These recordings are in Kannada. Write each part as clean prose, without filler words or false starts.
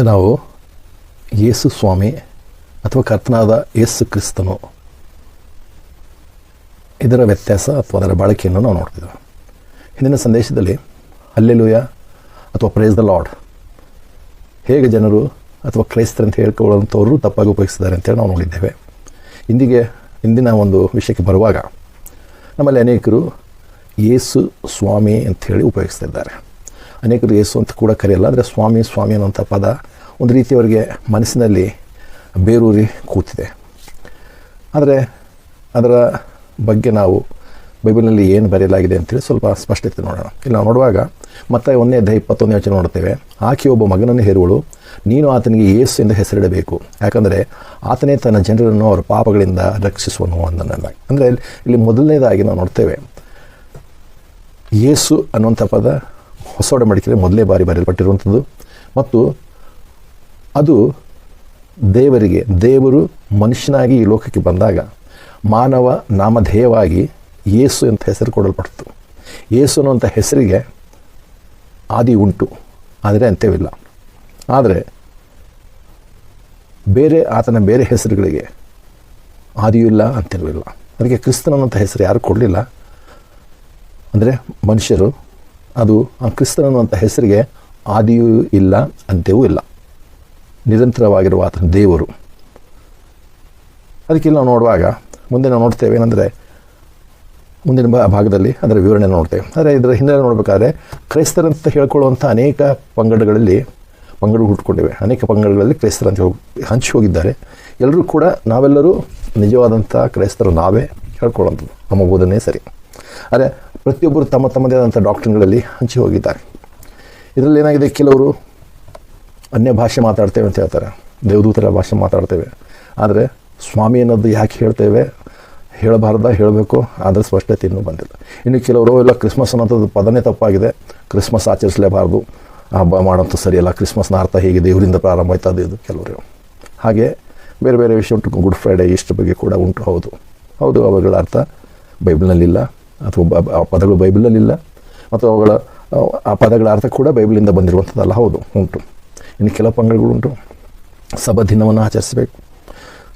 ನಾವು ಯೇಸು ಸ್ವಾಮಿ ಅಥವಾ ಕರ್ತನಾದ ಯೇಸು ಕ್ರಿಸ್ತನು ಇದರ ವ್ಯತ್ಯಾಸ ಅಥವಾ ಅದರ ಬಳಕೆಯನ್ನು ನಾವು ನೋಡ್ತಿದ್ದೇವೆ. ಹಿಂದಿನ ಸಂದೇಶದಲ್ಲಿ ಹಲ್ಲೆಲೂಯಾ ಅಥವಾ ಪ್ರೈಸ್ ದ ಲಾರ್ಡ್ ಹೇಗೆ ಜನರು ಅಥವಾ ಕ್ರೈಸ್ತರಂತ ಹೇಳ್ಕೊಳ್ಳುವಂಥವರು ತಪ್ಪಾಗಿ ಉಪಯೋಗಿಸಿದ್ದಾರೆ ಅಂತೇಳಿ ನಾವು ನೋಡಿದ್ದೇವೆ. ಇಂದಿನ ಒಂದು ವಿಷಯಕ್ಕೆ ಬರುವಾಗ ನಮ್ಮಲ್ಲಿ ಅನೇಕರು ಯೇಸು ಸ್ವಾಮಿ ಅಂಥೇಳಿ ಉಪಯೋಗಿಸ್ತಾ ಇದ್ದಾರೆ. ಅನೇಕರು ಯೇಸು ಅಂತ ಕೂಡ ಕರೆಯಲ್ಲ, ಆದರೆ ಸ್ವಾಮಿ ಸ್ವಾಮಿ ಅನ್ನೋಂಥ ಪದ ಒಂದು ರೀತಿಯವರಿಗೆ ಮನಸ್ಸಿನಲ್ಲಿ ಬೇರೂರಿ ಕೂತಿದೆ. ಆದರೆ ಅದರ ಬಗ್ಗೆ ನಾವು ಬೈಬಲ್ನಲ್ಲಿ ಏನು ಬರೆಯಲಾಗಿದೆ ಅಂತೇಳಿ ಸ್ವಲ್ಪ ಸ್ಪಷ್ಟತೆ ನೋಡೋಣ. ಇಲ್ಲಿ ನಾವು ನೋಡುವಾಗ ಮತ್ತೆ 1:21 ನೋಡ್ತೇವೆ. ಆಕೆ ಒಬ್ಬ ಮಗನನ್ನು ಹೆರುವಳು, ನೀನು ಆತನಿಗೆ ಯೇಸು ಎಂದು ಹೆಸರಿಡಬೇಕು, ಯಾಕಂದರೆ ಆತನೇ ತನ್ನ ಜನರನ್ನು ಅವರ ಪಾಪಗಳಿಂದ ರಕ್ಷಿಸುವನು ಅಂದನಲ್ಲ. ಅಂದರೆ ಇಲ್ಲಿ ಮೊದಲನೇದಾಗಿ ನಾವು ನೋಡ್ತೇವೆ ಯೇಸು ಅನ್ನುವಂಥ ಪದ ಹೊಸ ಒಡಂಬಡಿಕೆಯಲ್ಲಿ ಮೊದಲೇ ಬಾರಿ ಬರೆಯಲ್ಪಟ್ಟಿರುವಂಥದ್ದು ಮತ್ತು ಅದು ದೇವರು ಮನುಷ್ಯನಾಗಿ ಈ ಲೋಕಕ್ಕೆ ಬಂದಾಗ ಮಾನವ ನಾಮಧೇಯವಾಗಿ ಯೇಸು ಅಂತ ಹೆಸರು ಕೊಡಲ್ಪಡ್ತು. ಯೇಸು ಅನ್ನುವಂಥ ಹೆಸರಿಗೆ ಆದಿ ಉಂಟು, ಆದರೆ ಅಂತ್ಯವಿಲ್ಲ. ಆದರೆ ಆತನ ಬೇರೆ ಹೆಸರುಗಳಿಗೆ ಆದಿಯೂ ಇಲ್ಲ, ಅಂತ್ಯವೂ ಅದಕ್ಕೆ ಕ್ರಿಸ್ತನನ್ನಂಥ ಹೆಸರು ಯಾರು ಕೊಡಲಿಲ್ಲ, ಅಂದರೆ ಮನುಷ್ಯರು. ಅದು ಆ ಕ್ರಿಸ್ತನನ್ನುವಂಥ ಹೆಸರಿಗೆ ಆದಿಯೂ ಇಲ್ಲ, ಅಂತ್ಯವೂ ಇಲ್ಲ, ನಿರಂತರವಾಗಿರುವ ಆತನ ದೇವರು. ಅದಕ್ಕೆ ನಾವು ನೋಡುವಾಗ ಮುಂದೆ ನಾವು ನೋಡ್ತೇವೆ ಏನಂದರೆ ಮುಂದಿನ ಭಾಗದಲ್ಲಿ ಅದರ ವಿವರಣೆ ನೋಡ್ತೇವೆ. ಆದರೆ ಇದರ ಹಿನ್ನೆಲೆ ನೋಡಬೇಕಾದ್ರೆ ಕ್ರೈಸ್ತರಂತ ಹೇಳ್ಕೊಳ್ಳುವಂಥ ಅನೇಕ ಪಂಗಡಗಳು ಹುಟ್ಕೊಂಡಿವೆ. ಅನೇಕ ಪಂಗಡಗಳಲ್ಲಿ ಕ್ರೈಸ್ತರಂತ ಹಂಚಿ ಹೋಗಿದ್ದಾರೆ. ಎಲ್ಲರೂ ಕೂಡ ನಾವೆಲ್ಲರೂ ನಿಜವಾದಂಥ ಕ್ರೈಸ್ತರು ನಾವೇ ಹೇಳ್ಕೊಳ್ಳೋಂಥದ್ದು, ನಮ್ಮ ಬೋಧನೆ ಸರಿ. ಆದರೆ ಪ್ರತಿಯೊಬ್ಬರು ತಮ್ಮದೇ ಆದಂಥ ಡಾಕ್ಟ್ರಿನ್ಗಳಲ್ಲಿ ಹಂಚಿ ಹೋಗಿದ್ದಾರೆ. ಇದರಲ್ಲಿ ಏನಾಗಿದೆ, ಕೆಲವರು ಅನ್ಯ ಭಾಷೆ ಮಾತಾಡ್ತೇವೆ ಅಂತ ಹೇಳ್ತಾರೆ, ದೇವದೂತರ ಭಾಷೆ ಮಾತಾಡ್ತೇವೆ. ಆದರೆ ಸ್ವಾಮಿ ಅನ್ನೋದು ಯಾಕೆ ಹೇಳ್ತೇವೆ, ಹೇಳಬೇಕು, ಆದರೆ ಸ್ಪಷ್ಟತೆ ಇನ್ನೂ ಬಂದಿಲ್ಲ. ಇನ್ನು ಕೆಲವರು ಇಲ್ಲ ಕ್ರಿಸ್ಮಸ್ ಅನ್ನೋಂಥದ್ದು ಪದನೇ ತಪ್ಪಾಗಿದೆ, ಕ್ರಿಸ್ಮಸ್ ಆಚರಿಸಲೇಬಾರ್ದು, ಹಬ್ಬ ಮಾಡೋಂಥ ಸರಿಯಲ್ಲ, ಕ್ರಿಸ್ಮಸ್ನ ಅರ್ಥ ಹೇಗೆ ದೇವರಿಂದ ಪ್ರಾರಂಭ ಆಯ್ತದೆ ಇದು ಕೆಲವರು. ಹಾಗೆ ಬೇರೆ ಬೇರೆ ವಿಷಯ ಉಂಟು. ಗುಡ್ ಫ್ರೈಡೇ ಇಷ್ಟು ಬಗ್ಗೆ ಕೂಡ ಉಂಟು. ಹೌದು ಅವುಗಳ ಅರ್ಥ ಬೈಬಲ್ನಲ್ಲಿಲ್ಲ, ಅಥವಾ ಆ ಪದಗಳು ಬೈಬಲ್ನಲ್ಲಿಲ್ಲ, ಮತ್ತು ಆ ಪದಗಳ ಅರ್ಥ ಕೂಡ ಬೈಬಲಿಂದ ಬಂದಿರುವಂಥದ್ದಲ್ಲ. ಉಂಟು. ಇನ್ನು ಕೆಲವು ಪಂಗಡಗಳುಂಟು, ಸಬ್ಬತ್ ದಿನವನ್ನು ಆಚರಿಸಬೇಕು.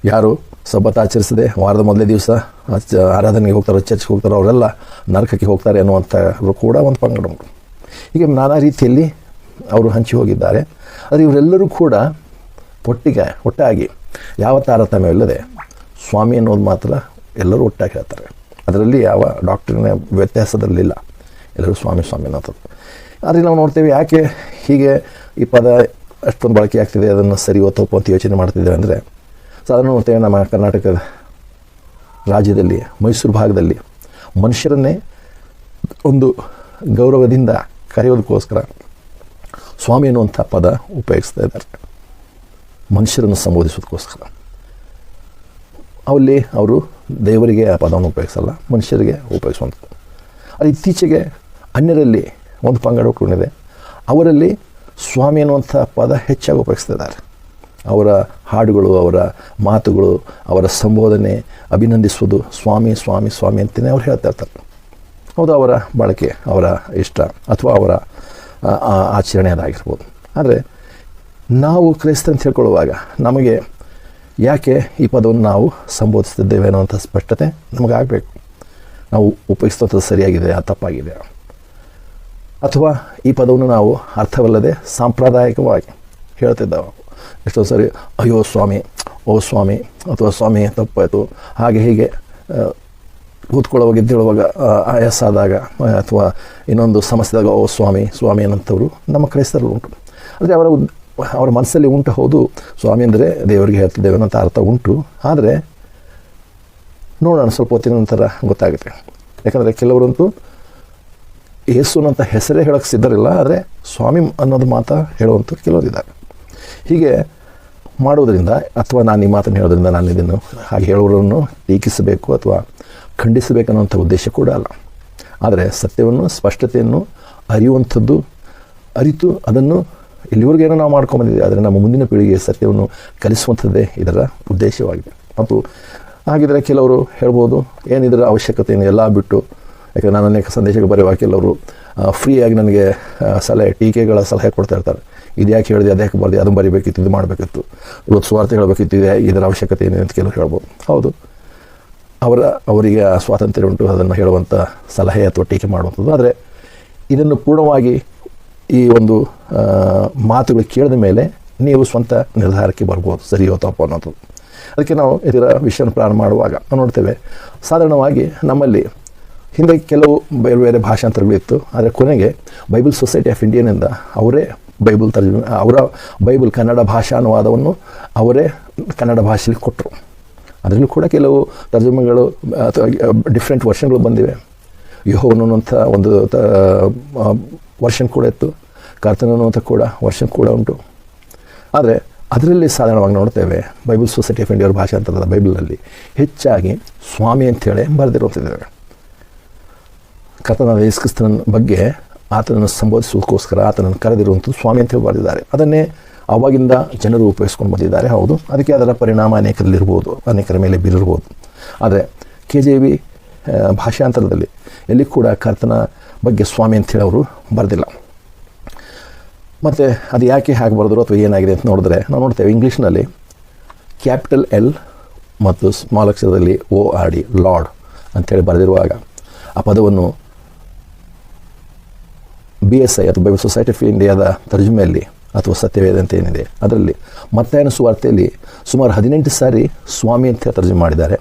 ಯಾರು ಸಬ್ಬತ್ ಆಚರಿಸದೆ ವಾರದ ಮೊದಲೇ ದಿವಸ ಆರಾಧನೆಗೆ ಹೋಗ್ತಾರೋ, ಚರ್ಚ್ಗೆ ಹೋಗ್ತಾರೋ ಅವರೆಲ್ಲ ನರಕಕ್ಕೆ ಹೋಗ್ತಾರೆ ಅನ್ನುವಂಥವ್ರು ಕೂಡ ಒಂದು ಪಂಗಡ ಉಂಟು. ಹೀಗೆ ನಾನಾ ರೀತಿಯಲ್ಲಿ ಅವರು ಹಂಚಿ ಹೋಗಿದ್ದಾರೆ. ಆದರೆ ಇವರೆಲ್ಲರೂ ಕೂಡ ಒಟ್ಟಾಗಿ ಯಾವ ತಾರತಮ್ಯವಿಲ್ಲದೆ ಸ್ವಾಮಿ ಅನ್ನೋದು ಮಾತ್ರ ಎಲ್ಲರೂ ಒಟ್ಟಾಗಿ ಹೇಳ್ತಾರೆ. ಅದರಲ್ಲಿ ಯಾವ ಡಾಕ್ಟ್ರಿನ ವ್ಯತ್ಯಾಸದಲ್ಲಿಲ್ಲ, ಎಲ್ಲರೂ ಸ್ವಾಮಿ ಅನ್ನೋದು. ಆದರೆ ನಾವು ನೋಡ್ತೇವೆ ಯಾಕೆ ಹೀಗೆ ಈ ಪದ ಅಷ್ಟೊಂದು ಬಳಕೆ ಆಗ್ತಿದೆ, ಅದನ್ನು ಸರಿ ತಪ್ಪು ಅಂತ ಯೋಚನೆ ಮಾಡ್ತಿದ್ದೇವೆ ಅಂದರೆ, ಸಾಧಾರಣ ನೋಡ್ತೇವೆ ನಮ್ಮ ಕರ್ನಾಟಕದ ರಾಜ್ಯದಲ್ಲಿ ಮೈಸೂರು ಭಾಗದಲ್ಲಿ ಮನುಷ್ಯರನ್ನೇ ಒಂದು ಗೌರವದಿಂದ ಕರೆಯೋದಕ್ಕೋಸ್ಕರ ಸ್ವಾಮಿ ಅನ್ನುವಂಥ ಪದ ಉಪಯೋಗಿಸ್ತಾ ಇದ್ದಾರೆ, ಮನುಷ್ಯರನ್ನು ಸಂಬೋಧಿಸೋದಕ್ಕೋಸ್ಕರ. ಅಲ್ಲಿ ಅವರು ದೇವರಿಗೆ ಆ ಪದವನ್ನು ಉಪಯೋಗಿಸಲ್ಲ, ಮನುಷ್ಯರಿಗೆ ಉಪಯೋಗಿಸುವಂಥದ್ದು. ಅದು ಇತ್ತೀಚೆಗೆ ಅನ್ಯರಲ್ಲಿ ಒಂದು ಪಂಗಡ ಹುಟ್ಟಿದೆ, ಅವರಲ್ಲಿ ಸ್ವಾಮಿ ಅನ್ನುವಂಥ ಪದ ಹೆಚ್ಚಾಗಿ ಉಪಯೋಗಿಸ್ತಾ ಇದ್ದಾರೆ. ಅವರ ಹಾಡುಗಳು, ಅವರ ಮಾತುಗಳು, ಅವರ ಸಂಬೋಧನೆ, ಅಭಿನಂದಿಸುವುದು ಸ್ವಾಮಿ ಸ್ವಾಮಿ ಸ್ವಾಮಿ ಅಂತಲೇ ಅವ್ರು ಹೇಳ್ತಾ ಇರ್ತಾರೆ. ಅವರ ಬಳಕೆ, ಅವರ ಇಷ್ಟ ಅಥವಾ ಅವರ ಆಚರಣೆ ಅದಾಗಿರ್ಬೋದು. ಆದರೆ ನಾವು ಕ್ರೈಸ್ತ ಅಂತ ಹೇಳ್ಕೊಳ್ಳುವಾಗ ನಮಗೆ ಯಾಕೆ ಈ ಪದವನ್ನು ನಾವು ಸಂಬೋಧಿಸ್ತಿದ್ದೇವೆ ಅನ್ನೋಂಥ ಸ್ಪಷ್ಟತೆ ನಮಗಾಗಬೇಕು. ನಾವು ಉಪಯೋಗಿಸುವಂಥದ್ದು ಸರಿಯಾಗಿದೆ, ತಪ್ಪಾಗಿದೆ, ಅಥವಾ ಈ ಪದವನ್ನು ನಾವು ಅರ್ಥವಲ್ಲದೆ ಸಾಂಪ್ರದಾಯಿಕವಾಗಿ ಹೇಳ್ತಿದ್ದಾವೆ. ಎಷ್ಟೋ ಸರಿ ಅಯ್ಯೋ ಸ್ವಾಮಿ, ಓ ಸ್ವಾಮಿ, ಅಥವಾ ಸ್ವಾಮಿ ತಪ್ಪಾಯಿತು, ಹಾಗೆ ಹೀಗೆ ಕೂತ್ಕೊಳ್ಳುವಾಗ ಎದ್ದೇಳುವಾಗ ಆಯಾಸ ಆದಾಗ ಅಥವಾ ಇನ್ನೊಂದು ಸಮಸ್ಯೆದಾಗ ಓ ಸ್ವಾಮಿ ಸ್ವಾಮಿ ಅನ್ನೋಂಥವ್ರು ನಮ್ಮ ಕ್ರೈಸ್ತರಲ್ಲಿ ಉಂಟು. ಅಂದರೆ ಅವರ ಮನಸ್ಸಲ್ಲಿ ಉಂಟು. ಹೌದು, ಸ್ವಾಮಿ ಅಂದರೆ ದೇವರಿಗೆ ಹೇಳ್ತಿದ್ದೇವೆ ಅನ್ನೋಂಥ ಅರ್ಥ ಉಂಟು. ಆದರೆ ನೋಡೋಣ, ಸ್ವಲ್ಪ ಹೊತ್ತಿನ ನಂತರ ಗೊತ್ತಾಗುತ್ತೆ. ಯಾಕಂದರೆ ಕೆಲವರಂತೂ ಯೇಸು ಅನ್ನೋಂಥ ಹೆಸರೇ ಹೇಳೋಕ್ಕೆ ಸಿದ್ಧರಿಲ್ಲ, ಆದರೆ ಸ್ವಾಮಿ ಅನ್ನೋದು ಮಾತ್ರ ಹೇಳುವಂಥವ್ರು ಕೆಲವರಿದ್ದಾರೆ. ಹೀಗೆ ಮಾಡೋದರಿಂದ ಅಥವಾ ನಾನು ಈ ಮಾತನ್ನು ಹೇಳೋದ್ರಿಂದ ನಾನು ಇದನ್ನು ಹಾಗೆ ಹೇಳೋರನ್ನು ಟೀಕಿಸಬೇಕು ಅಥವಾ ಖಂಡಿಸಬೇಕನ್ನುವಂಥ ಉದ್ದೇಶ ಕೂಡ ಅಲ್ಲ. ಆದರೆ ಸತ್ಯವನ್ನು, ಸ್ಪಷ್ಟತೆಯನ್ನು ಅರಿತು ಅದನ್ನು ಇಲ್ಲಿವರೆಗೇನೋ ನಾವು ಮಾಡ್ಕೊಂಬಂದಿದ್ದೀವಿ, ಆದರೆ ನಮ್ಮ ಮುಂದಿನ ಪೀಳಿಗೆಗೆ ಸತ್ಯವನ್ನು ಕಲಿಸುವಂಥದ್ದೇ ಇದರ ಉದ್ದೇಶವಾಗಿದೆ. ಮತ್ತು ಹಾಗಿದ್ರೆ ಕೆಲವರು ಹೇಳ್ಬೋದು, ಏನಿದರ ಅವಶ್ಯಕತೆ ಎಲ್ಲ ಬಿಟ್ಟು, ಯಾಕಂದರೆ ನಾನು ಅನೇಕ ಸಂದೇಶಗಳು ಬರೆಯುವಾಗ ಕೆಲವರು ಫ್ರೀಯಾಗಿ ನನಗೆ ಟೀಕೆಗಳ ಸಲಹೆ ಕೊಡ್ತಾ ಇರ್ತಾರೆ. ಇದು ಯಾಕೆ ಹೇಳಿದೆ, ಅದು ಯಾಕೆ ಬರೆದೆ, ಅದನ್ನು ಬರಿಬೇಕಿತ್ತು, ಇದು ಮಾಡಬೇಕಿತ್ತು, ಇವತ್ತು ಸುವಾರ್ತೆ ಹೇಳಬೇಕಿತ್ತು, ಇದರ ಅವಶ್ಯಕತೆ ಏನಿದೆ ಅಂತ ಕೆಲವರು ಹೇಳ್ಬೋದು. ಹೌದು, ಅವರಿಗೆ ಸ್ವಾತಂತ್ರ್ಯ ಉಂಟು ಅದನ್ನು ಹೇಳುವಂಥ ಸಲಹೆ ಅಥವಾ ಟೀಕೆ ಮಾಡುವಂಥದ್ದು. ಆದರೆ ಇದನ್ನು ಪೂರ್ಣವಾಗಿ ಈ ಒಂದು ಮಾತುಗಳು ಕೇಳಿದ ಮೇಲೆ ನೀವು ಸ್ವಂತ ನಿರ್ಧಾರಕ್ಕೆ ಬರ್ಬೋದು, ಸರಿಯೋ ತಪ್ಪು ಅನ್ನೋದು. ಅದಕ್ಕೆ ನಾವು ಇದರ ವಿಷಯವನ್ನು ಪ್ರಾರಂಭ ಮಾಡುವಾಗ ನಾವು ನೋಡ್ತೇವೆ, ಸಾಧಾರಣವಾಗಿ ನಮ್ಮಲ್ಲಿ ಹಿಂದೆ ಕೆಲವು ಬೇರೆ ಬೇರೆ ಭಾಷಾಂತರಗಳಿತ್ತು. ಆದರೆ ಕೊನೆಗೆ ಬೈಬಲ್ ಸೊಸೈಟಿ ಆಫ್ ಇಂಡಿಯಾನಿಂದ ಅವರೇ ಬೈಬಲ್ ತರ್ಜುಮೆ, ಅವರ ಬೈಬಲ್ ಕನ್ನಡ ಭಾಷಾ ಅನುವಾದವನ್ನು ಅವರೇ ಕನ್ನಡ ಭಾಷೆಯಲ್ಲಿ ಕೊಟ್ಟರು. ಅದರಲ್ಲೂ ಕೂಡ ಕೆಲವು ತರ್ಜುಮೆಗಳು ಅಥವಾ ಡಿಫ್ರೆಂಟ್ ವರ್ಷನ್ಗಳು ಬಂದಿವೆ. ಯೆಹೋವನು ಅನ್ನುವಂಥ ಒಂದು ವರ್ಷನ್ ಕೂಡ ಇತ್ತು, ಕರ್ತನು ಅನ್ನುವಂಥ ಕೂಡ ವರ್ಷನ್ ಕೂಡ ಉಂಟು. ಆದರೆ ಅದರಲ್ಲಿ ಸಾಧಾರಣವಾಗಿ ನೋಡ್ತೇವೆ ಬೈಬಲ್ ಸೊಸೈಟಿ ಆಫ್ ಇಂಡಿಯಾ ಭಾಷಾಂತರದ ಬೈಬಲಲ್ಲಿ ಹೆಚ್ಚಾಗಿ ಸ್ವಾಮಿ ಅಂಥೇಳಿ ಬರೆದಿರುವಂತಿದ್ದೇವೆ. ಕರ್ತನಾದ ಯೇಸು ಕ್ರಿಸ್ತನ ಬಗ್ಗೆ ಆತನನ್ನು ಸಂಬೋಧಿಸೋದಕ್ಕೋಸ್ಕರ ಆತನನ್ನು ಕರೆದಿರುವಂಥದ್ದು ಸ್ವಾಮಿ ಅಂತೇಳಿ ಬರೆದಿದ್ದಾರೆ. ಅದನ್ನೇ ಆವಾಗಿಂದ ಜನರು ಉಪಯೋಗಿಸ್ಕೊಂಡು ಬಂದಿದ್ದಾರೆ. ಹೌದು, ಅದಕ್ಕೆ ಅದರ ಪರಿಣಾಮ ಅನೇಕರಲ್ಲಿರ್ಬೋದು, ಅನೇಕರ ಮೇಲೆ ಬೀರಿರ್ಬೋದು. ಆದರೆ KJV ಭಾಷಾಂತರದಲ್ಲಿ ಎಲ್ಲಿ ಕೂಡ ಕರ್ತನ ಬಗ್ಗೆ ಸ್ವಾಮಿ ಅಂಥೇಳಿ ಅವರು ಬರೆದಿಲ್ಲ. ಮತ್ತು ಅದು ಯಾಕೆ ಹಾಗೆ ಬರೆದ್ರು ಅಥವಾ ಏನಾಗಿದೆ ಅಂತ ನೋಡಿದ್ರೆ ನಾವು ನೋಡ್ತೇವೆ, ಇಂಗ್ಲೀಷ್ನಲ್ಲಿ ಕ್ಯಾಪಿಟಲ್ L ಮತ್ತು ಸ್ಮಾಲ್ ಅಕ್ಷರದಲ್ಲಿ ORD ಲಾರ್ಡ್ ಅಂಥೇಳಿ ಬರೆದಿರುವಾಗ ಆ ಪದವನ್ನು BSI ಅಥವಾ ಬೈಬಲ್ ಸೊಸೈಟಿ ಆಫ್ ಇಂಡಿಯಾದ ತರ್ಜುಮೆಯಲ್ಲಿ ಅಥವಾ ಸತ್ಯವೇದ ಅಂತ ಏನಿದೆ ಅದರಲ್ಲಿ ಮತ್ತಾಯನ ಸುವಾರ್ತೆಯಲ್ಲಿ ಸುಮಾರು 18 ಸಾರಿ ಸ್ವಾಮಿ ಅಂತ ತರ್ಜುಮೆ ಮಾಡಿದ್ದಾರೆ,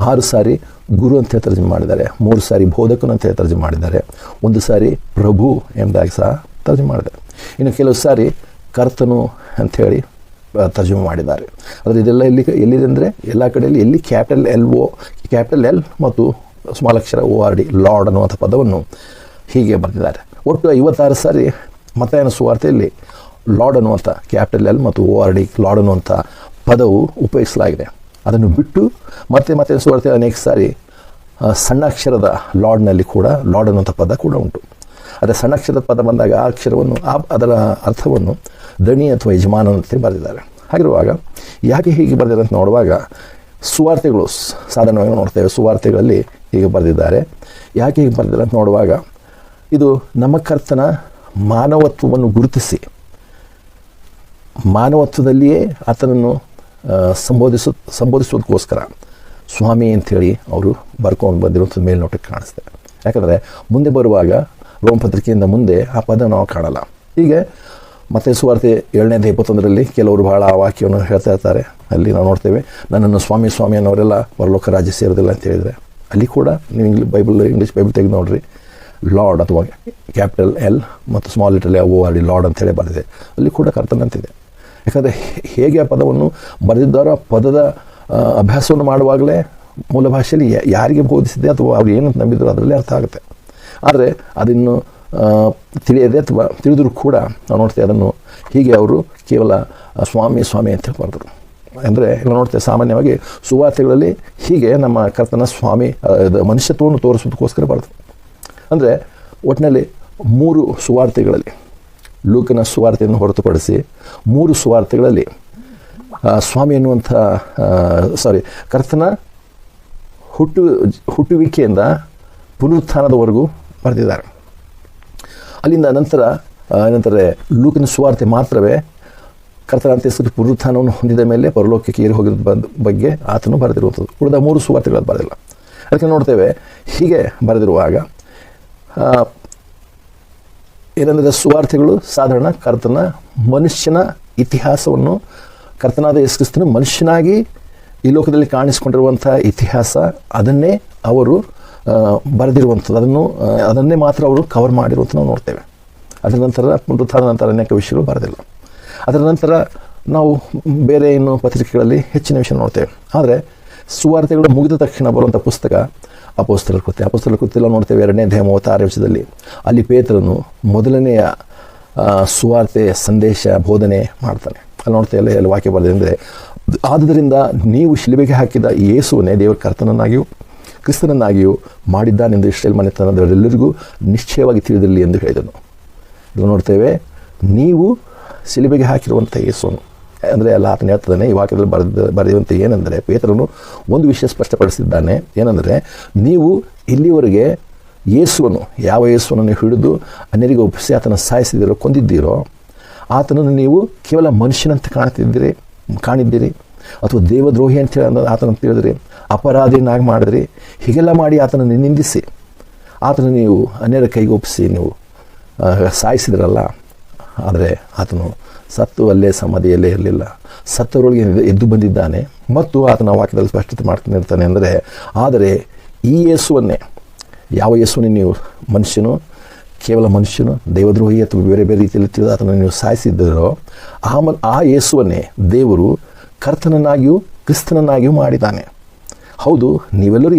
6 ಸಾರಿ ಗುರು ಅಂತ ತರ್ಜುಮೆ ಮಾಡಿದ್ದಾರೆ, 3 ಸಾರಿ ಬೋಧಕನು ಅಂತ ತರ್ಜುಮೆ ಮಾಡಿದ್ದಾರೆ, 1 ಸಾರಿ ಪ್ರಭು ಎಂಬುದಾಗಿ ಸಹ ತರ್ಜುಮೆ ಮಾಡಿದ್ದಾರೆ. ಇನ್ನು ಕೆಲವು ಸಾರಿ ಕರ್ತನು ಅಂಥೇಳಿ ತರ್ಜುಮೆ ಮಾಡಿದ್ದಾರೆ. ಆದರೆ ಇದೆಲ್ಲ ಎಲ್ಲಿದೆ ಅಂದರೆ ಎಲ್ಲ ಕಡೆಯಲ್ಲಿ ಎಲ್ಲಿ ಕ್ಯಾಪಿಟಲ್ L ಮತ್ತು ಸ್ಮಾಲ್ ಅಕ್ಷರ ORD ಲಾರ್ಡ್ ಅನ್ನುವಂಥ ಪದವನ್ನು ಹೀಗೆ ಬರೆದಿದ್ದಾರೆ. ಒಟ್ಟು 56 ಸಾರಿ ಮತ್ತಾಯನ ಸುವಾರ್ತೆಯಲ್ಲಿ ಲಾರ್ಡ್ ಅನ್ನುವಂಥ ಕ್ಯಾಪಿಟಲ್ L ಮತ್ತು ORD ಲಾರ್ಡ್ ಅನ್ನುವಂಥ ಪದವು ಉಪಯೋಗಿಸಲಾಗಿದೆ. ಅದನ್ನು ಬಿಟ್ಟು ಮತ್ತೆ ಸುವಾರ್ತೆ ಅನೇಕ ಸಾರಿ ಸಣ್ಣ ಅಕ್ಷರದ ಲಾರ್ಡ್ನಲ್ಲಿ ಕೂಡ ಲಾರ್ಡ್ ಅನ್ನುವಂಥ ಪದ ಕೂಡ ಉಂಟು. ಆದರೆ ಸಣ್ಣ ಅಕ್ಷರದ ಪದ ಬಂದಾಗ ಆ ಅಕ್ಷರವನ್ನು ಅದರ ಅರ್ಥವನ್ನು ದಣಿ ಅಥವಾ ಯಜಮಾನ ಅಂತ ಬರೆದಿದ್ದಾರೆ. ಹಾಗಿರುವಾಗ ಯಾಕೆ ಹೀಗೆ ಬರೆದಿದ್ದಾರೆ ಅಂತ ನೋಡುವಾಗ ಸುವಾರ್ತೆಗಳು ಸಾಧಾರಣವಾಗಿ ನೋಡ್ತೇವೆ, ಸುವಾರ್ತೆಗಳಲ್ಲಿ ಹೀಗೆ ಬರೆದಿದ್ದಾರೆ. ಯಾಕೆ ಹೀಗೆ ಬರೆದಿದ್ದಾರೆ ಅಂತ ನೋಡುವಾಗ ಇದು ನಮ್ಮ ಕರ್ತನ ಮಾನವತ್ವವನ್ನು ಗುರುತಿಸಿ ಮಾನವತ್ವದಲ್ಲಿಯೇ ಆತನನ್ನು ಸಂಬೋಧಿಸೋದಕ್ಕೋಸ್ಕರ ಸ್ವಾಮಿ ಅಂಥೇಳಿ ಅವರು ಬರ್ಕೊಂಡು ಬಂದಿರುವಂಥದ್ದು ಮೇಲ್ನೋಟಕ್ಕೆ ಕಾಣಿಸ್ತದೆ. ಯಾಕಂದರೆ ಮುಂದೆ ಬರುವಾಗ ರೋಮ ಪತ್ರಿಕೆಯಿಂದ ಮುಂದೆ ಆ ಪದ ನಾವು ಕಾಣಲ್ಲ. ಹೀಗೆ ಮತ್ತೆ ಸುವಾರ್ತೆ 7:21 ಕೆಲವರು ಬಹಳ ಆ ವಾಕ್ಯವನ್ನು ಹೇಳ್ತಾ ಇರ್ತಾರೆ. ಅಲ್ಲಿ ನಾವು ನೋಡ್ತೇವೆ, ನನ್ನನ್ನು ಸ್ವಾಮಿ ಸ್ವಾಮಿ ಅನ್ನೋರೆಲ್ಲ ಪರಲೋಕ ರಾಜ್ಯ ಸೇರೋದಿಲ್ಲ ಅಂತ ಹೇಳಿದರೆ, ಅಲ್ಲಿ ಕೂಡ ನೀವು ಇಂಗ್ಲೀಷ್ ಬೈಬಲ್ ತೆಗೆದು ನೋಡ್ರಿ, ಲಾರ್ಡ್ ಅಥವಾ ಕ್ಯಾಪಿಟಲ್ L ಮತ್ತು ಸ್ಮಾಲ್ ಲೆಟರ್ ORD ಲಾರ್ಡ್ ಅಂತೇಳಿ ಬರೆದಿದೆ. ಅಲ್ಲಿ ಕೂಡ ಕರ್ತನಂತಿದೆ. ಯಾಕಂದರೆ ಹೇಗೆ ಆ ಪದವನ್ನು ಬರೆದಿದ್ದಾರೋ ಆ ಪದದ ಅಭ್ಯಾಸವನ್ನು ಮಾಡುವಾಗಲೇ ಮೂಲ ಭಾಷೆಯಲ್ಲಿ ಯಾರಿಗೆ ಬೋಧಿಸಿದೆ ಅಥವಾ ಅವ್ರು ಏನು ನಂಬಿದ್ರು ಅದರಲ್ಲೇ ಅರ್ಥ ಆಗುತ್ತೆ. ಆದರೆ ಅದನ್ನು ತಿಳಿಯದೆ ಅಥವಾ ತಿಳಿದರೂ ಕೂಡ ನಾವು ನೋಡ್ತೇವೆ ಅದನ್ನು ಹೀಗೆ ಅವರು ಕೇವಲ ಸ್ವಾಮಿ ಸ್ವಾಮಿ ಅಂತ ಬರೆದರು. ಅಂದರೆ ಎಲ್ಲ ನೋಡ್ತೇವೆ ಸಾಮಾನ್ಯವಾಗಿ ಸುವಾರ್ತೆಗಳಲ್ಲಿ ಹೀಗೆ ನಮ್ಮ ಕರ್ತನ ಸ್ವಾಮಿ ಮನುಷ್ಯತ್ವವನ್ನು ತೋರಿಸೋದಕ್ಕೋಸ್ಕರ ಬರೆದರು. ಅಂದರೆ ಒಟ್ಟಿನಲ್ಲಿ 3 ಸುವಾರ್ತೆಗಳಲ್ಲಿ ಲೂಕನ ಸುವಾರ್ತೆಯನ್ನು ಹೊರತುಪಡಿಸಿ 3 ಸುವಾರ್ತೆಗಳಲ್ಲಿ ಸ್ವಾಮಿ ಎನ್ನುವಂಥ ಕರ್ತನ ಹುಟ್ಟುವಿಕೆಯಿಂದ ಪುನರುತ್ಥಾನದವರೆಗೂ ಬರೆದಿದ್ದಾರೆ. ಅಲ್ಲಿಂದ ನಂತರ ಲೂಕನ ಸುವಾರ್ತೆ ಮಾತ್ರವೇ ಕರ್ತನ ಪುನರುತ್ಥಾನವನ್ನು ಹೊಂದಿದ ಮೇಲೆ ಪರಲೋಕಕ್ಕೆ ಏರಿ ಹೋಗಿದ ಬಗ್ಗೆ ಆತನು ಬರೆದಿರುವಂಥದ್ದು. ಉಳಿದ 3 ಸುವಾರ್ತೆಗಳು ಬರೆದಿಲ್ಲ. ಅದಕ್ಕೆ ನೋಡ್ತೇವೆ ಹೀಗೆ ಬರೆದಿರುವಾಗ ಏನಂದರೆ ಸುವಾರ್ತೆಗಳು ಸಾಧಾರಣ ಕರ್ತನ ಮನುಷ್ಯನ ಇತಿಹಾಸವನ್ನು, ಕರ್ತನಾದ ಯೇಸು ಕ್ರಿಸ್ತನು ಮನುಷ್ಯನಾಗಿ ಈ ಲೋಕದಲ್ಲಿ ಕಾಣಿಸಿಕೊಂಡಿರುವಂಥ ಇತಿಹಾಸ ಅದನ್ನೇ ಅವರು ಬರೆದಿರುವಂಥದ್ದು, ಅದನ್ನೇ ಮಾತ್ರ ಅವರು ಕವರ್ ಮಾಡಿರುವಂಥ ನಾವು ನೋಡ್ತೇವೆ. ಅದರ ನಂತರ ಪುನರುತ್ಥಾನದ ನಂತರ ಅನೇಕ ವಿಷಯಗಳು ಬರೆದಿಲ್ಲ. ಅದರ ನಂತರ ನಾವು ಬೇರೆ ಇನ್ನು ಪತ್ರಿಕೆಗಳಲ್ಲಿ ಹೆಚ್ಚಿನ ವಿಷಯ ನೋಡ್ತೇವೆ. ಆದರೆ ಸುವಾರ್ತೆಗಳು ಮುಗಿದ ತಕ್ಷಣ ಬರುವಂಥ ಪುಸ್ತಕ ಅಪೊಸ್ತಲರ ಕೃತ್ಯ ನೋಡ್ತೇವೆ. 2ನೇ ಅಧ್ಯಾಯ 36ನೇ ವಚನದಲ್ಲಿ ಅಲ್ಲಿ ಪೇತ್ರನು ಮೊದಲನೆಯ ಸುವಾರ್ತೆ ಸಂದೇಶ ಬೋಧನೆ ಮಾಡ್ತಾನೆ. ಅಲ್ಲಿ ನೋಡ್ತೇವೆ ಅಲ್ಲಿ ವಾಕ್ಯ ಬರೆದಿದೆ ಅಂದರೆ, ಆದುದರಿಂದ ನೀವು ಶಿಲುಬೆಗೆ ಹಾಕಿದ ಯೇಸುವನ್ನೇ ದೇವರ ಕರ್ತನನ್ನಾಗಿಯೂ ಕ್ರಿಸ್ತನನ್ನಾಗಿಯೂ ಮಾಡಿದ್ದಾನೆಂದು ಇಸ್ರಾಯೇಲ್ ಮನೆತನದವರೆಲ್ಲರಿಗೂ ನಿಶ್ಚಯವಾಗಿ ತಿಳಿದಿರಲಿ ಎಂದು ಹೇಳಿದನು. ಇದು ನೋಡ್ತೇವೆ, ನೀವು ಶಿಲುಬೆಗೆ ಹಾಕಿರುವಂಥ ಯೇಸುವನ್ನು ಅಂದರೆ ಎಲ್ಲ ಆತನ ಹೇಳ್ತದಾನೆ. ಈ ವಾಕ್ಯದಲ್ಲಿ ಬರೆಯುವಂಥ ಏನಂದರೆ, ಪೇತ್ರನು ಒಂದು ವಿಷಯ ಸ್ಪಷ್ಟಪಡಿಸಿದ್ದಾನೆ. ಏನಂದರೆ, ನೀವು ಇಲ್ಲಿವರೆಗೆ ಯೇಸುವನ್ನು, ಯಾವ ಯೇಸುವನ್ನು ನೀವು ಹಿಡಿದು ಅನ್ಯರಿಗೆ ಒಪ್ಪಿಸಿ ಆತನ ಸಾಯಿಸಿದಿರೋ, ಕೊಂದಿದ್ದೀರೋ, ಆತನನ್ನು ನೀವು ಕೇವಲ ಮನುಷ್ಯನಂತ ಕಾಣಿದ್ದೀರಿ ಅಥವಾ ದೇವದ್ರೋಹಿ ಅಂತ ಹೇಳಿ ಆತನಂತ ಹೇಳಿದ್ರಿ, ಅಪರಾಧಿಯನ್ನಾಗಿ ಮಾಡಿದ್ರಿ. ಹೀಗೆಲ್ಲ ಮಾಡಿ ಆತನನ್ನು ನಿಂದಿಸಿ ಆತನ ನೀವು ಅನ್ಯರ ಕೈಗೊಪ್ಪಿಸಿ ನೀವು ಸಾಯಿಸಿದ್ರಲ್ಲ. ಆದರೆ ಆತನು ಸತ್ತು ಅಲ್ಲೇ ಸಮಾಧಿಯಲ್ಲೇ ಇರಲಿಲ್ಲ, ಸತ್ತವರೊಳಗೆ ಎದ್ದು ಬಂದಿದ್ದಾನೆ. ಮತ್ತು ಆತನ ವಾಕ್ಯದಲ್ಲಿ ಸ್ಪಷ್ಟತೆ ಮಾಡ್ಕೊಂಡಿರ್ತಾನೆ ಅಂದರೆ, ಆದರೆ ಈ ಯೇಸುವನ್ನೇ, ಯಾವ ಯೇಸುವನ್ನೇ ನೀವು ಮನುಷ್ಯನು, ಕೇವಲ ಮನುಷ್ಯನು, ದೇವದ್ರೋಹಿ ಅಥವಾ ಬೇರೆ ಬೇರೆ ರೀತಿಯಲ್ಲಿ ತಿಳಿದು ಆತನನ್ನು ನೀವು ಸಾಯಿಸಿದ್ದರೋ ಆ ಯೇಸುವನ್ನೇ ದೇವರು ಕರ್ತನನ್ನಾಗಿಯೂ ಕ್ರಿಸ್ತನನ್ನಾಗಿಯೂ ಮಾಡಿದ್ದಾನೆ. ಹೌದು, ನೀವೆಲ್ಲರೂ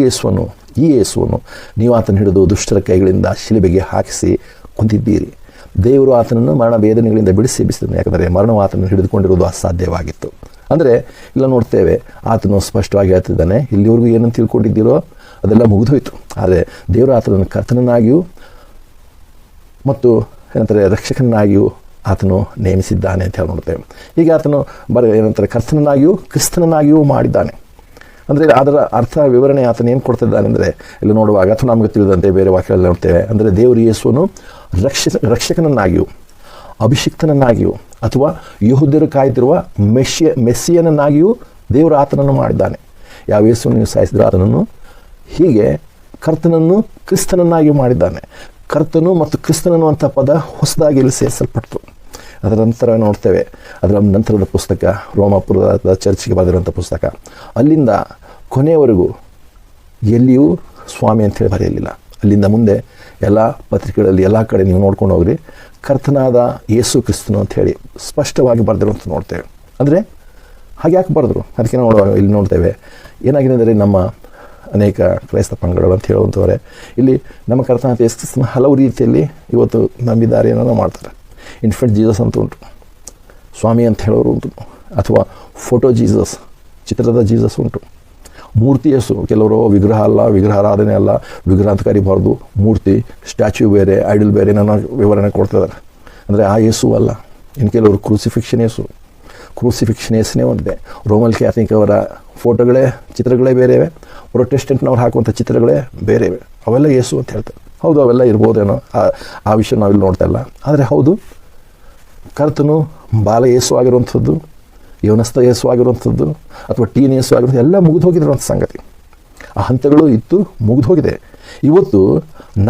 ಈ ಯೇಸುವನ್ನು ನೀವು ಆತನ ಹಿಡಿದು ದುಷ್ಟರ ಕೈಗಳಿಂದ ಶಿಲುಬೆಗೆ ಹಾಕಿಸಿ ಕುಂತಿದ್ದೀರಿ. ದೇವರು ಆತನನ್ನು ಮರಣ ವೇದನೆಗಳಿಂದ ಬಿಡಿಸಿದನು, ಯಾಕಂದರೆ ಮರಣವು ಆತನನ್ನು ಹಿಡಿದುಕೊಂಡಿರುವುದು ಅಸಾಧ್ಯವಾಗಿತ್ತು. ಅಂದರೆ ಇಲ್ಲ ನೋಡ್ತೇವೆ, ಆತನು ಸ್ಪಷ್ಟವಾಗಿ ಹೇಳ್ತಿದ್ದಾನೆ, ಇಲ್ಲಿವರೆಗೂ ಏನಂತ ತಿಳ್ಕೊಂಡಿದ್ದೀರೋ ಅದೆಲ್ಲ ಮುಗಿದೋಯ್ತು. ಆದರೆ ದೇವರು ಆತನನ್ನು ಕರ್ತನನ್ನಾಗಿಯೂ ಮತ್ತು ಏನಂತಾರೆ ರಕ್ಷಕನಾಗಿಯೂ ಆತನು ನೇಮಿಸಿದ್ದಾನೆ ಅಂತ ಹೇಳಿ ನೋಡ್ತೇವೆ. ಹೀಗೆ ಆತನು ಏನಂತಾರೆ ಕರ್ತನನ್ನಾಗಿಯೂ ಕ್ರಿಸ್ತನನ್ನಾಗಿಯೂ ಮಾಡಿದ್ದಾನೆ. ಅಂದರೆ ಅದರ ಅರ್ಥ ವಿವರಣೆ ಆತನ ಏನು ಕೊಡ್ತಿದ್ದಾನೆ ಅಂದರೆ, ಇಲ್ಲಿ ನೋಡುವಾಗ ಅಥವಾ ನಮಗೆ ತಿಳಿದಂತೆ ಬೇರೆ ವಾಕ್ಯಗಳಲ್ಲಿ ನೋಡ್ತೇವೆ. ಅಂದರೆ ದೇವರು ಯೇಸುವನ್ನು ರಕ್ಷಕನನ್ನಾಗಿಯೂ ಅಭಿಷಿಕ್ತನನ್ನಾಗಿಯೂ ಅಥವಾ ಯೆಹೂದ್ಯರು ಕಾಯ್ದಿರುವ ಮೆಸ್ಸಿಯನನ್ನಾಗಿಯೂ ದೇವರು ಆತನನ್ನು ಮಾಡಿದ್ದಾನೆ. ಯಾವ ಯೇಸುವನ್ನು ನೀವು ಸಾಯಿಸಿದ್ರು ಆತನನ್ನು ಹೀಗೆ ಕರ್ತನನ್ನು ಕ್ರಿಸ್ತನನ್ನಾಗಿಯೂ ಮಾಡಿದ್ದಾನೆ. ಕರ್ತನು ಮತ್ತು ಕ್ರಿಸ್ತನನ್ನು ಅಂತ ಪದ ಹೊಸದಾಗಿ ಇಲ್ಲಿ ಸೇರಿಸಲ್ಪಡ್ತು. ಅದರ ನಂತರ ನೋಡ್ತೇವೆ, ಅದರ ನಂತರದ ಪುಸ್ತಕ ರೋಮಾಪುರದ ಚರ್ಚಿಗೆ ಬರೆದಿರುವಂಥ ಪುಸ್ತಕ, ಅಲ್ಲಿಂದ ಕೊನೆಯವರೆಗೂ ಎಲ್ಲಿಯೂ ಸ್ವಾಮಿ ಅಂತೇಳಿ ಬರೆಯಲಿಲ್ಲ. ಅಲ್ಲಿಂದ ಮುಂದೆ ಎಲ್ಲ ಪತ್ರಿಕೆಗಳಲ್ಲಿ ಎಲ್ಲ ಕಡೆ ನೀವು ನೋಡ್ಕೊಂಡು ಹೋಗ್ರಿ, ಕರ್ತನಾದ ಯೇಸು ಕ್ರಿಸ್ತನು ಅಂಥೇಳಿ ಸ್ಪಷ್ಟವಾಗಿ ಬರೆದಿರುವಂಥ ನೋಡ್ತೇವೆ. ಅಂದರೆ ಹಾಗೆ ಯಾಕೆ ಬರೆದ್ರು ಅದಕ್ಕೆ ನೋಡುವಾಗ ಇಲ್ಲಿ ನೋಡ್ತೇವೆ ಏನಾಗಿದೆ ಅಂದರೆ, ನಮ್ಮ ಅನೇಕ ಕ್ರೈಸ್ತ ಪಂಗಡಗಳು ಅಂತ ಹೇಳುವಂಥವರೇ ಇಲ್ಲಿ ನಮ್ಮ ಕರ್ತನಾದ ಯೇಸು ಕ್ರಿಸ್ತನ ಹಲವು ರೀತಿಯಲ್ಲಿ ಇವತ್ತು ನಂಬಿದ್ದಾರೆ ಏನೋ ಮಾಡ್ತಾರೆ. ಇನ್ಫೆಂಟ್ ಜೀಸಸ್ ಅಂತ ಉಂಟು, ಸ್ವಾಮಿ ಅಂತ ಹೇಳೋರು ಉಂಟು, ಅಥವಾ ಫೋಟೋ ಜೀಸಸ್, ಚಿತ್ರದ ಜೀಸಸ್ ಉಂಟು, ಮೂರ್ತಿ ಯೇಸು. ಕೆಲವರು ವಿಗ್ರಹ ಅಲ್ಲ, ವಿಗ್ರಹಾರಾಧನೆ ಅಲ್ಲ, ವಿಗ್ರಹ ಅಂತ ಕರಿಬಾರ್ದು, ಮೂರ್ತಿ ಸ್ಟ್ಯಾಚ್ಯೂ ಬೇರೆ, ಐಡಲ್ ಬೇರೆ ನನ್ನ ವಿವರಣೆ ಕೊಡ್ತಿದ್ದಾರೆ. ಅಂದರೆ ಆ ಯೇಸು ಅಲ್ಲ. ಇನ್ನು ಕೆಲವರು ಕ್ರೂಸಿಫಿಕ್ಷನ್ ಯೇಸುನೇ ಒಂದಿದೆ. ರೋಮನ್ ಕ್ಯಾಥಲಿಕ್ ಅವರ ಫೋಟೋಗಳೇ ಚಿತ್ರಗಳೇ ಬೇರೆವೆ, ಪ್ರೊಟೆಸ್ಟೆಂಟ್ನವ್ರು ಹಾಕುವಂಥ ಚಿತ್ರಗಳೇ ಬೇರೆವೆ. ಅವೆಲ್ಲ ಯೇಸು ಅಂತ ಹೇಳ್ತಾರೆ. ಹೌದು, ಅವೆಲ್ಲ ಇರ್ಬೋದೇನೋ, ಆ ವಿಷಯ ನಾವಿಲ್ಲಿ ನೋಡ್ತಾ ಇಲ್ಲ. ಆದರೆ ಹೌದು, ಕರ್ತನು ಬಾಲ ಯೇಸು ಆಗಿರುವಂಥದ್ದು, ಯವನಸ್ಥ ಯೇಸು ಆಗಿರುವಂಥದ್ದು ಅಥವಾ ಟೀನ್ ಯೇಸು ಆಗಿರೋದು ಎಲ್ಲ ಮುಗಿದು ಹೋಗಿರುವಂಥ ಸಂಗತಿ. ಆ ಹಂತಗಳು ಇತ್ತು, ಮುಗಿದು ಹೋಗಿದೆ. ಇವತ್ತು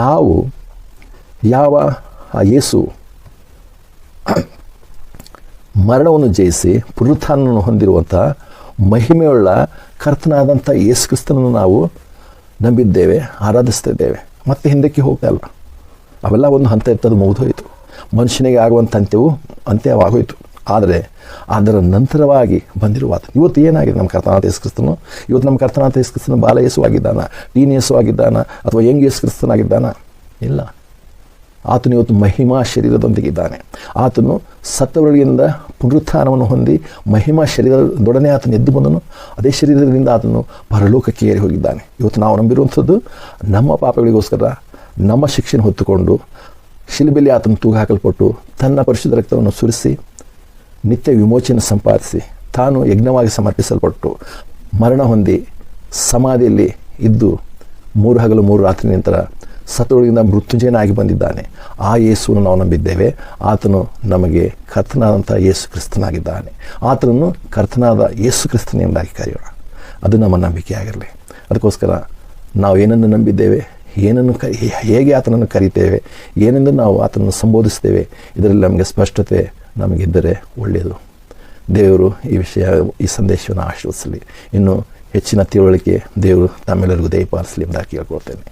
ನಾವು ಯಾವ ಆ ಯೇಸು ಮರಣವನ್ನು ಜಯಿಸಿ ಪುನರುತ್ಥಾನವನ್ನು ಹೊಂದಿರುವಂಥ ಮಹಿಮೆಯುಳ್ಳ ಕರ್ತನಾದಂಥ ಯೇಸು ಕ್ರಿಸ್ತನನ್ನು ನಾವು ನಂಬಿದ್ದೇವೆ, ಆರಾಧಿಸ್ತಿದ್ದೇವೆ. ಮತ್ತೆ ಹಿಂದಕ್ಕೆ ಹೋಗ್ತಾ ಇಲ್ಲ. ಅವೆಲ್ಲ ಒಂದು ಹಂತ ಇರ್ತದೆ, ಮುಗಿದೋಯಿತು. ಮನುಷ್ಯನಿಗೆ ಆಗುವಂಥ ಅಂತ್ಯವಾಗೋಯಿತು. ಆದರೆ ಅದರ ನಂತರವಾಗಿ ಬಂದಿರುವ ಇವತ್ತು ಏನಾಗಿದೆ ನಮ್ಮ ಕರ್ತನಾದ ಯೇಸು ಕ್ರಿಸ್ತನು? ಇವತ್ತು ನಮ್ಮ ಕರ್ತನಾದ ಯೇಸು ಕ್ರಿಸ್ತನು ಬಾಲ ಯೇಸು ಆಗಿದ್ದಾನ, ಟೀನ್ ಯೇಸು ಆಗಿದ್ದಾನ, ಅಥವಾ ಯಂಗ್ ಯೇಸು ಕ್ರಿಸ್ತನಾಗಿದ್ದಾನ? ಇಲ್ಲ. ಆತನು ಇವತ್ತು ಮಹಿಮಾ ಶರೀರದೊಂದಿಗಿದ್ದಾನೆ. ಆತನು ಸತ್ತವಳಿಂದ ಪುನರುತ್ಥಾನವನ್ನು ಹೊಂದಿ ಮಹಿಮಾ ಶರೀರದೊಡನೆ ಆತನು ಎದ್ದು ಬಂದನು. ಅದೇ ಶರೀರದಿಂದ ಆತನು ಪರಲೋಕಕ್ಕೆ ಏರಿ ಹೋಗಿದ್ದಾನೆ. ಇವತ್ತು ನಾವು ನಂಬಿರುವಂಥದ್ದು ನಮ್ಮ ಪಾಪಗಳಿಗೋಸ್ಕರ ನಮ್ಮ ಶಿಕ್ಷೆಯನ್ನು ಹೊತ್ತುಕೊಂಡು ಶಿಲುಬೆಯಲ್ಲಿ ಆತನು ತೂಗು ಹಾಕಲ್ಪಟ್ಟು ತನ್ನ ಪರಿಶುದ್ಧ ರಕ್ತವನ್ನು ಸುರಿಸಿ ನಿತ್ಯ ವಿಮೋಚನೆ ಸಂಪಾದಿಸಿ ತಾನು ಯಜ್ಞವಾಗಿ ಸಮರ್ಪಿಸಲ್ಪಟ್ಟು ಮರಣ ಹೊಂದಿ ಸಮಾಧಿಯಲ್ಲಿ ಇದ್ದು 3 ಹಗಲು 3 ರಾತ್ರಿ ನಂತರ ಸತ್ತೊಳಗಿಂದ ಮೃತ್ಯುಂಜಯನಾಗಿ ಬಂದಿದ್ದಾನೆ. ಆ ಯೇಸುವನ್ನು ನಾವು ನಂಬಿದ್ದೇವೆ. ಆತನು ನಮಗೆ ಕರ್ತನಾದಂಥ ಯೇಸು ಕ್ರಿಸ್ತನಾಗಿದ್ದಾನೆ. ಆತನನ್ನು ಕರ್ತನಾದ ಯೇಸು ಕ್ರಿಸ್ತನೆಂಬುದಾಗಿ ಕರೆಯೋಣ. ಅದು ನಮ್ಮ ನಂಬಿಕೆ ಆಗಿರಲಿ. ಅದಕ್ಕೋಸ್ಕರ ನಾವು ಏನನ್ನು ನಂಬಿದ್ದೇವೆ, ಹೇಗೆ ಆತನನ್ನು ಕರೀತೇವೆ, ಏನೆಂದು ನಾವು ಆತನನ್ನು ಸಂಬೋಧಿಸ್ತೇವೆ, ಇದರಲ್ಲಿ ನಮಗೆ ಸ್ಪಷ್ಟತೆ ನಮಗಿದ್ದರೆ ಒಳ್ಳೆಯದು. ದೇವರು ಈ ಸಂದೇಶವನ್ನು ಆಶೀರ್ವದಿಸಲಿ. ಇನ್ನು ಹೆಚ್ಚಿನ ತಿಳುವಳಿಕೆ ದೇವರು ತಮ್ಮೆಲ್ಲರಿಗೂ ದಯಪಾಲಿಸಲಿ ಎಂಬುದಾಗಿ ಕೇಳ್ಕೊಳ್ತೇನೆ.